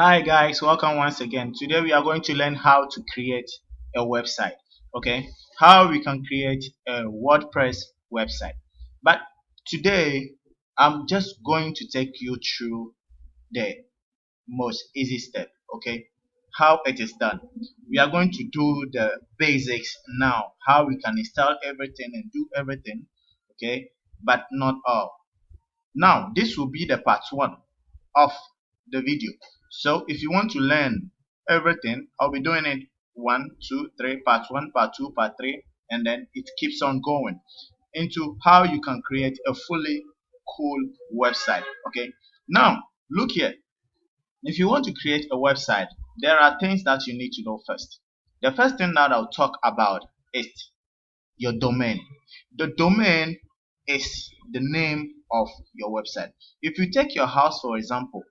Hi guys, welcome once again. Today we are going to learn how to create a website. Okay, how we can create a WordPress website. But today I'm just going to take you through the most easy step. Okay, how it is done. We are going to do the basics now, how we can install everything and do everything. Okay, but not all. Now this will be the part one of the video. So if you want to learn everything, I'll be doing it one, two, three, part one, part two, part three, and then it keeps on going into how you can create a fully cool website. Okay. Now look here. If you want to create a website, there are things that you need to know first. The first thing that I'll talk about is your domain. The domain is the name of your website. If you take your house for example,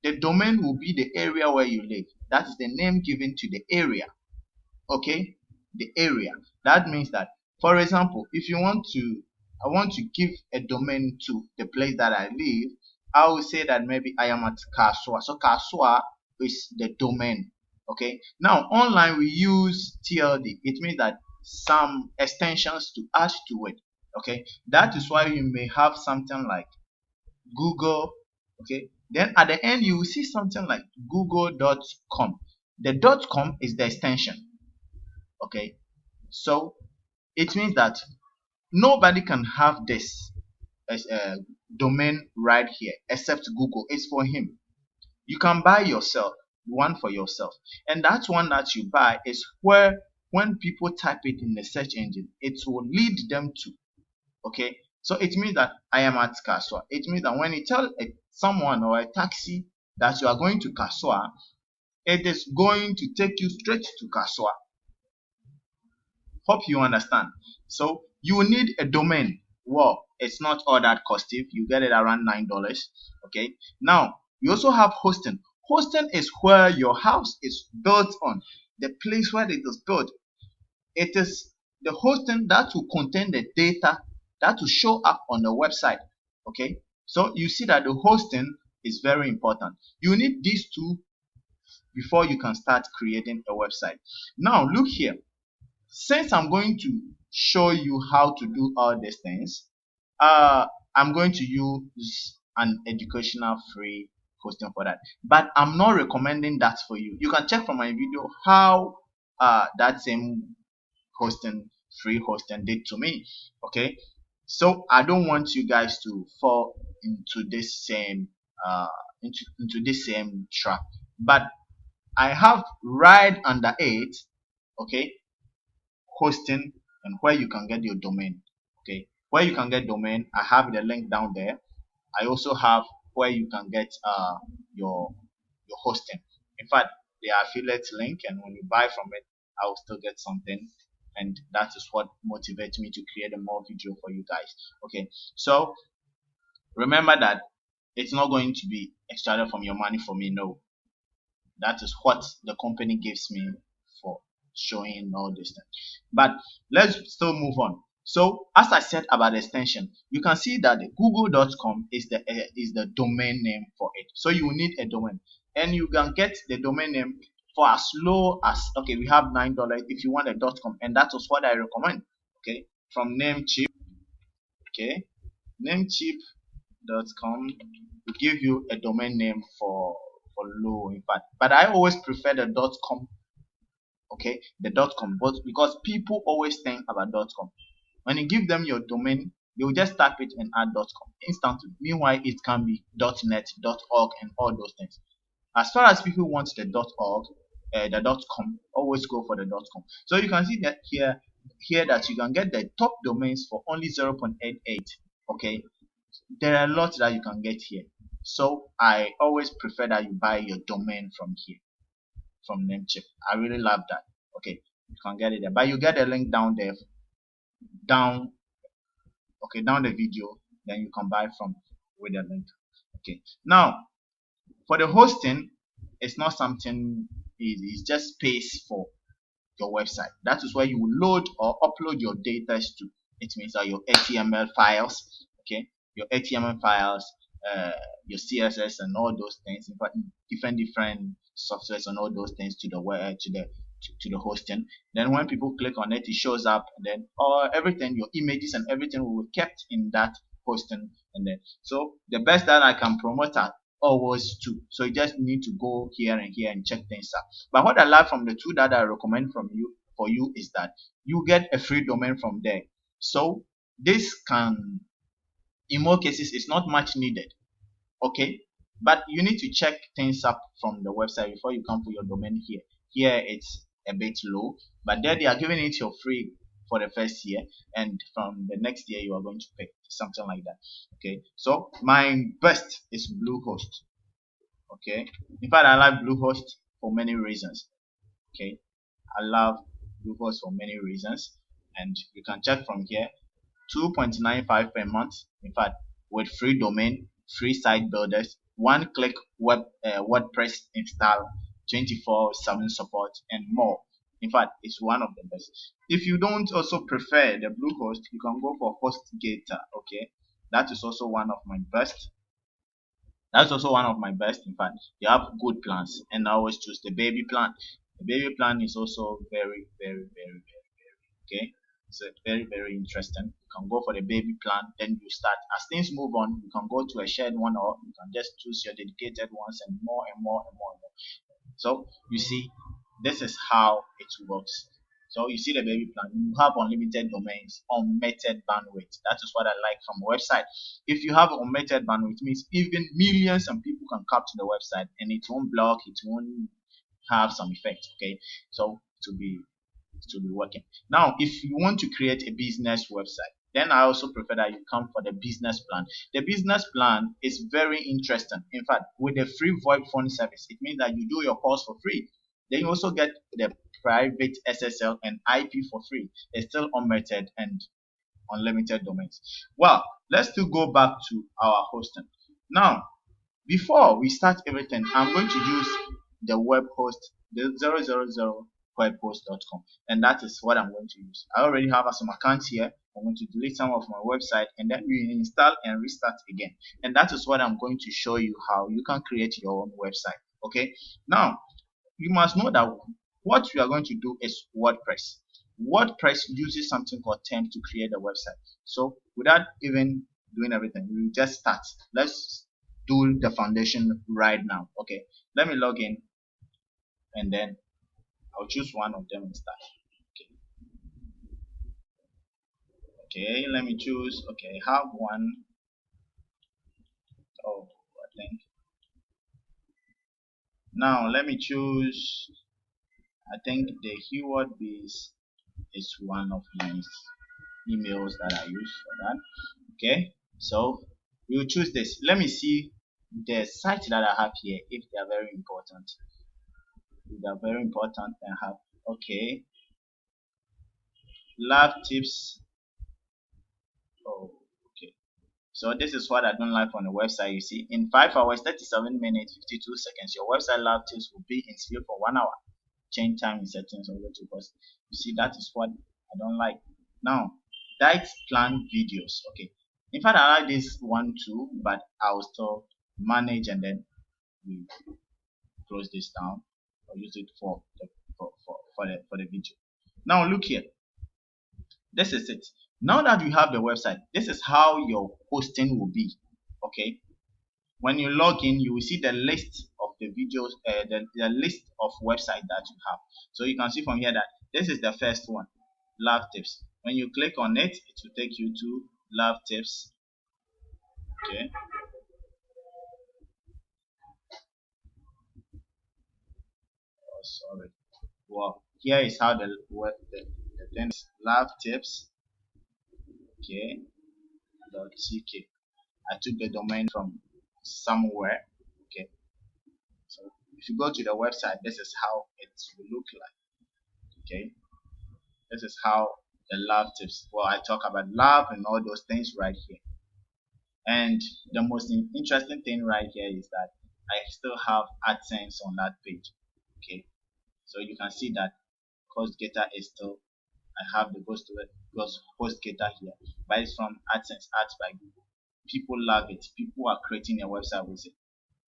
the domain will be the area where you live. That is the name given to the area. Okay, the area. That means that, for example, if you want to, I want to give a domain to the place that I live, I will say that maybe I am at Kasua. So Kasua is the domain. Okay, now online we use TLD. It means that some extensions to add to it. Okay, that is why you may have something like Google. Okay, then at the end you will see something like google.com. The .com is the extension. Okay, so it means that nobody can have this as a domain right here except Google. It's for him. You can buy yourself one for yourself, and that one that you buy is where when people type it in the search engine, it will lead them to. Okay, so it means that I am at Kaswa. It means that when you tell someone or a taxi that you are going to Kaswa, it is going to take you straight to Kaswa. Hope you understand. So you need a domain. Well, it's not all that costly. You get it around $9. Okay, now we also have hosting. Hosting is where your house is built on, the place where it is built. It is the hosting that will contain the data that will show up on the website. Okay, so you see that the hosting is very important. You need these two before you can start creating a website. Now look here. Since I'm going to show you how to do all these things, I'm going to use an educational free hosting for that. But I'm not recommending that for you. You can check from my video how that same hosting, free hosting, did to me. Okay, so I don't want you guys to fall into this same into this same trap. But I have right under it, okay, hosting and where you can get your domain. Okay, where you can get domain, I have the link down there. I also have where you can get your hosting. In fact, the affiliate link, and when you buy from it, I will still get something, and that is what motivates me to create a more video for you guys. Okay, so remember that it's not going to be extracted from your money for me. No, that is what the company gives me for showing all this thing. But let's still move on. So as I said about the extension, you can see that the google.com is the domain name for it. So you need a domain, and you can get the domain name for as low as, okay, we have $9 if you want a .com, and that is what I recommend. Okay, from Namecheap. Okay, Namecheap.com will give you a domain name for low, in fact, but I always prefer the .com. Okay, the .com, but because people always think about .com, when you give them your domain, they will just type it and add .com instantly. Meanwhile, it can be .net, .org, and all those things. As far as people want the .org, the .com, always go for the .com. So you can see that here that you can get the top domains for only 0.88. Okay, there are a lot that you can get here. So I always prefer that you buy your domain from here, from Namecheap. I really love that. Okay, you can get it there, but you get a link down there, down the video, then you can buy from with the link. Okay, now for the hosting, it's not something easy. It's just space for your website. That is where you will load or upload your data to. It means that your HTML files, okay, your HTML files, uh, your CSS and all those things, in fact, different softwares and all those things to the web to the hosting. Then when people click on it, it shows up, and then all everything, your images and everything will be kept in that hosting. And then so the best that I can promote at always two. So you just need to go here and here and check things out. But what I like from the two that I recommend from you for you is that you get a free domain from there. So this can, in more cases, it's not much needed. Okay, but you need to check things up from the website before you come to your domain here. Here it's a bit low, but there they are giving it for free for the first year, and from the next year you are going to pay something like that. Okay, so my best is Bluehost. Okay, in fact I like Bluehost for many reasons. Okay, I love Bluehost for many reasons, and you can check from here. 2.95 per month. In fact, with free domain, free site builders, one-click WordPress install, 24/7 support, and more. In fact, it's one of the best. If you don't also prefer the Bluehost, you can go for HostGator. Okay, that is also one of my best. That's also one of my best. In fact, they have good plans, and I always choose the baby plan. The baby plan is also very okay. It's very interesting. You can go for the baby plan, then you start. As things move on, you can go to a shared one, or you can just choose your dedicated ones, and more and more and more and more. So you see, this is how it works. So you see the baby plan, you have unlimited domains, unmettered bandwidth. That is what I like from a website. If you have unmettered bandwidth, it means even millions of people can come to the website, and it won't block, it won't have some effect. Okay, so to be working. Now, if you want to create a business website, then I also prefer that you come for the business plan. The business plan is very interesting. In fact, with the free VoIP phone service, it means that you do your calls for free. Then you also get the private SSL and IP for free. It's still unmettered and unlimited domains. Well, let's still go back to our hosting. Now, before we start everything, I'm going to use the web host, the 000webhost.com, and that is what I'm going to use. I already have some accounts here. I'm going to delete some of my website, and then we install and restart again. And that is what I'm going to show you how you can create your own website. Okay, now you must know that what we are going to do is WordPress. WordPress uses something called theme to create a website. So without even doing everything, we will just start. Let's do the foundation right now. Okay, let me log in, and then I'll choose one of them and start. Okay, let me choose. Okay, I have one. Oh, I think. Now let me choose. I think the keyword base is one of my emails that I use for that. Okay, so we will choose this. Let me see the site that I have here, if they are very important. If they are very important, then have, okay, lab tips. Oh, okay. So this is what I don't like on the website. You see, in 5 hours, 37 minutes, 52 seconds, your website lab tips will be in sleep for 1 hour. Change time in settings over to post. You see, that is what I don't like. Now, diet plan videos. Okay. In fact, I like this one too, but I'll still manage, and then we close this down or use it for the video. Now look here. This is it. Now that you have the website, this is how your hosting will be. Okay. When you log in, you will see the list of the videos, the list of websites that you have. So you can see from here that this is the first one, lab tips. When you click on it, it will take you to lab tips. Okay. Oh, sorry. Well, here is how the thing is, lab tips. Okay. .ck. I took the domain from somewhere. Okay. So if you go to the website, this is how it will look like. Okay. This is how the lab tips. Well, I talk about lab and all those things right here. And the most interesting thing right here is that I still have AdSense on that page. Okay. So you can see that HostGator is still, I have the HostGator here, but it's from AdSense, ads by Google. People love it. People are creating a website with it,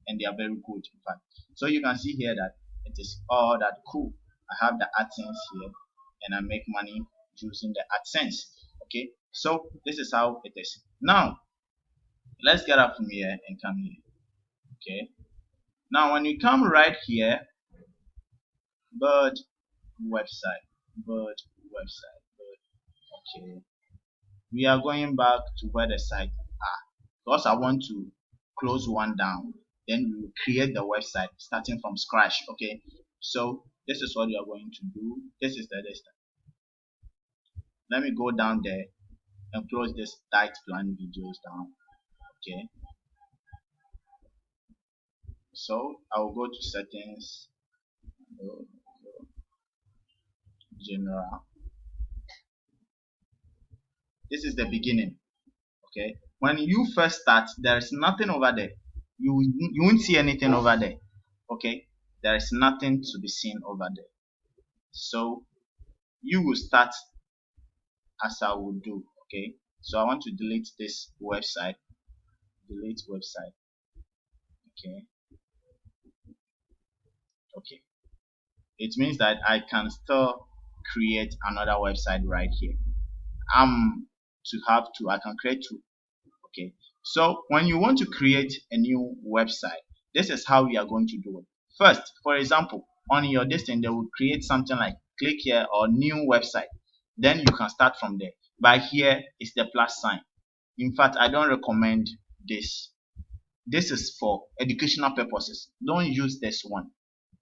and they are very good, in fact. So you can see here that it is all that cool. I have the AdSense here, and I make money using the AdSense. Okay, so this is how it is. Now let's get up from here and come here. Okay, now when you come right here, bird website, bird website, bird. Okay, we are going back to where the site are, because I want to close one down, then we will create the website starting from scratch. Okay, so this is what we are going to do. This is the distance. Let me go down there and close this diet plan videos down. Okay, so I will go to settings, general. This is the beginning. Okay, when you first start, there is nothing over there. You won't see anything over there. Okay, there is nothing to be seen over there. So you will start as I will do. Okay, so I want to delete this website. Delete website. Okay, okay, it means that I can still create another website right here. I can create two. Okay, so when you want to create a new website, this is how we are going to do it. First, for example, on your distance, they will create something like click here or new website. Then you can start from there. By here is the plus sign. In fact, I don't recommend this. This is for educational purposes. Don't use this one.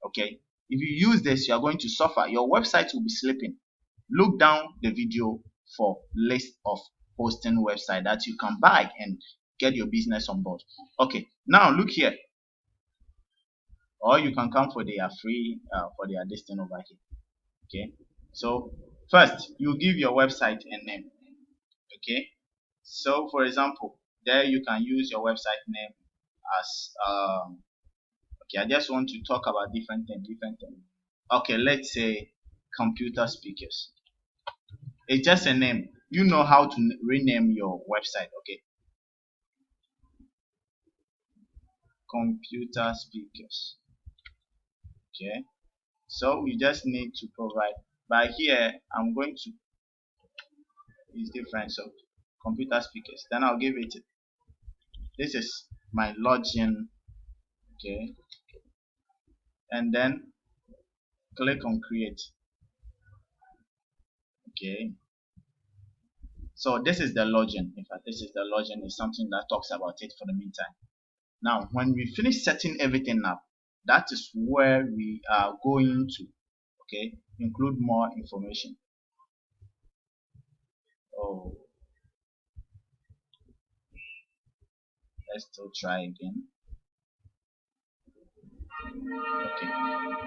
Okay, if you use this, you are going to suffer. Your website will be sleeping. Look down the video for list of hosting website that you can buy and get your business on board. Okay, now look here, or you can come for their free for their listing over here. Okay, so first you give your website a name. Okay, so for example, there you can use your website name as okay, I just want to talk about different things. Okay, let's say computer speakers. It's just a name. You know how to rename your website. Okay, computer speakers. Okay, so we just need to provide. By here I'm going to is different, so computer speakers, then I'll give it, this is my login. Okay, and then click on create. Okay, so this is the login. In fact, this is the login. Is something that talks about it for the meantime. Now when we finish setting everything up, that is where we are going to, okay, include more information. Oh, let's still try again. Okay,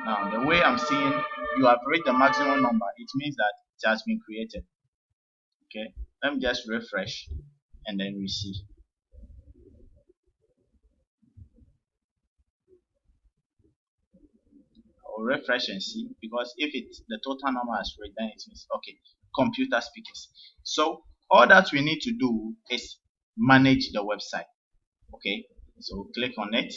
now the way I'm seeing you have reached the maximum number, it means that it has been created. Okay, let me just refresh and then we see. I'll refresh and see, because if it's the total number has reached, then it means okay, computer speakers. So all that we need to do is manage the website. Okay, so click on it,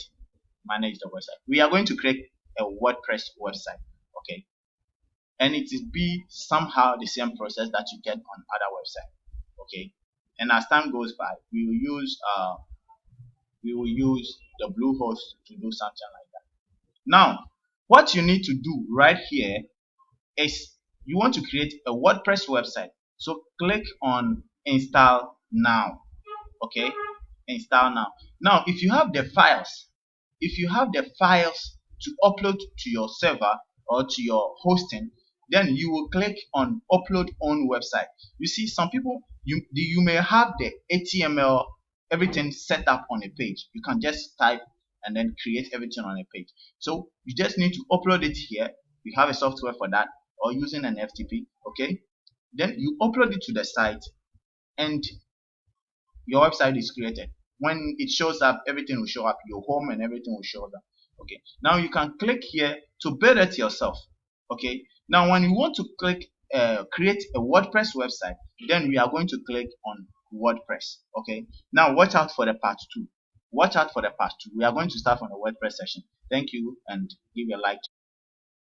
manage the website. We are going to create a WordPress website. Okay, and it will be somehow the same process that you get on other websites. Okay, and as time goes by, we will use the Bluehost to do something like that. Now what you need to do right here is you want to create a WordPress website, so click on install now. Okay, install now. Now if you have the files, to upload to your server or to your hosting, then you will click on upload on website. You see, some people, you may have the HTML everything set up on a page. You can just type and then create everything on a page. So you just need to upload it here. You have a software for that, or using an FTP. Okay, then you upload it to the site and your website is created. When it shows up, everything will show up, your home and everything will show up. Okay, now you can click here to build it yourself. Okay, now when you want to click create a WordPress website, then we are going to click on WordPress. Okay, now watch out for the part 2. Watch out for the part 2. We are going to start from the WordPress section. Thank you, and give a like.